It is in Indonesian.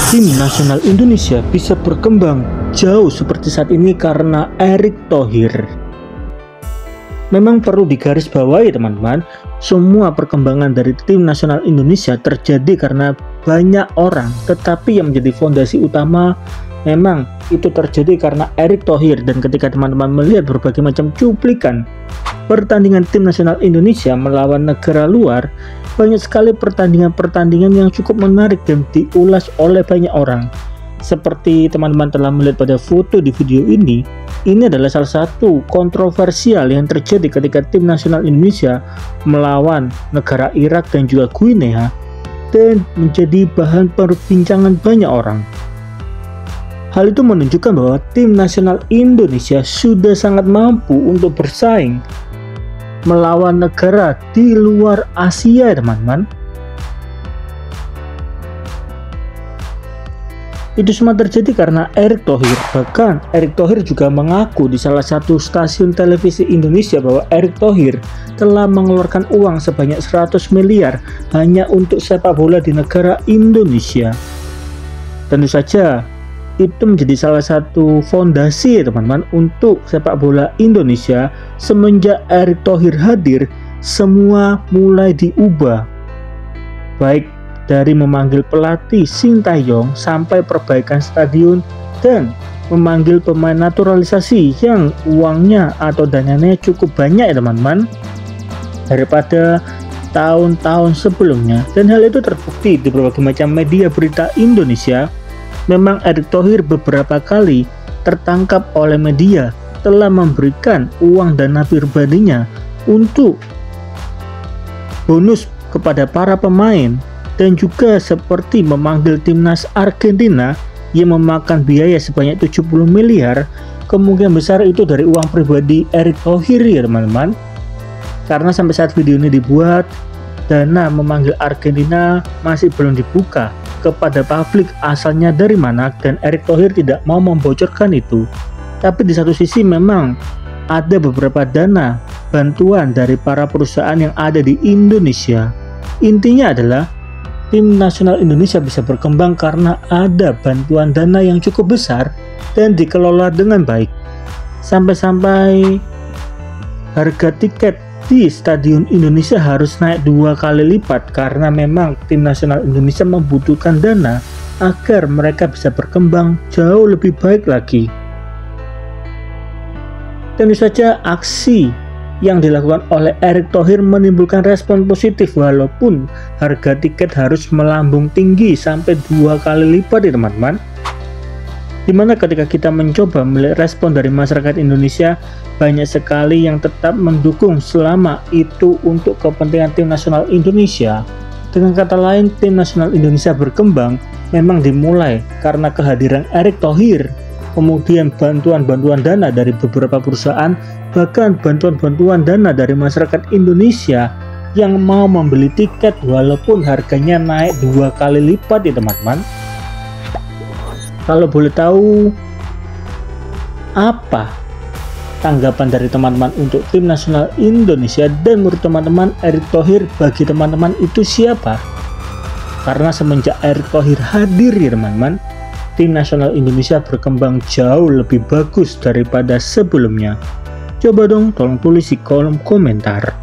Tim nasional Indonesia bisa berkembang jauh seperti saat ini karena Erick Thohir. Memang perlu digarisbawahi teman-teman, semua perkembangan dari tim nasional Indonesia terjadi karena banyak orang, tetapi yang menjadi fondasi utama memang itu terjadi karena Erick Thohir. Dan ketika teman-teman melihat berbagai macam cuplikan pertandingan tim nasional Indonesia melawan negara luar, banyak sekali pertandingan-pertandingan yang cukup menarik dan diulas oleh banyak orang. Seperti teman-teman telah melihat pada foto di video ini adalah salah satu kontroversial yang terjadi ketika tim nasional Indonesia melawan negara Irak dan juga Guinea, dan menjadi bahan perbincangan banyak orang. Hal itu menunjukkan bahwa tim nasional Indonesia sudah sangat mampu untuk bersaing melawan negara di luar Asia, teman-teman. Itu semua terjadi karena Erick Thohir. Bahkan Erick Thohir juga mengaku di salah satu stasiun televisi Indonesia bahwa Erick Thohir telah mengeluarkan uang sebanyak 100 miliar hanya untuk sepak bola di negara Indonesia. Tentu saja itu menjadi salah satu fondasi teman-teman untuk sepak bola Indonesia. Semenjak Erick Thohir hadir, semua mulai diubah, baik dari memanggil pelatih Sintayong sampai perbaikan stadion dan memanggil pemain naturalisasi yang uangnya atau dananya cukup banyak ya teman-teman, daripada tahun-tahun sebelumnya. Dan hal itu terbukti di berbagai macam media berita Indonesia. Memang Erick Thohir beberapa kali tertangkap oleh media telah memberikan uang dana pribadinya untuk bonus kepada para pemain, dan juga seperti memanggil timnas Argentina yang memakan biaya sebanyak 70 miliar. Kemungkinan besar itu dari uang pribadi Erick Thohir ya teman-teman, karena sampai saat video ini dibuat, dana memanggil Argentina masih belum dibuka kepada publik asalnya dari mana, dan Erick Thohir tidak mau membocorkan itu. Tapi di satu sisi memang ada beberapa dana bantuan dari para perusahaan yang ada di Indonesia. Intinya adalah tim nasional Indonesia bisa berkembang karena ada bantuan dana yang cukup besar dan dikelola dengan baik. Sampai-sampai harga tiket di Stadion Indonesia harus naik 2 kali lipat karena memang tim nasional Indonesia membutuhkan dana agar mereka bisa berkembang jauh lebih baik lagi. Tentu saja aksi yang dilakukan oleh Erick Thohir menimbulkan respon positif, walaupun harga tiket harus melambung tinggi sampai 2 kali lipat ya teman-teman. Dimana ketika kita mencoba melihat respon dari masyarakat Indonesia, banyak sekali yang tetap mendukung selama itu untuk kepentingan tim nasional Indonesia. Dengan kata lain, tim nasional Indonesia berkembang memang dimulai karena kehadiran Erick Thohir, kemudian bantuan-bantuan dana dari beberapa perusahaan, bahkan bantuan-bantuan dana dari masyarakat Indonesia yang mau membeli tiket walaupun harganya naik 2 kali lipat ya teman-teman. Kalau boleh tahu, apa tanggapan dari teman-teman untuk tim nasional Indonesia, dan menurut teman-teman Erick Thohir bagi teman-teman itu siapa? Karena semenjak Erick Thohir hadir ya teman-teman, tim nasional Indonesia berkembang jauh lebih bagus daripada sebelumnya. Coba dong tolong tulis di kolom komentar.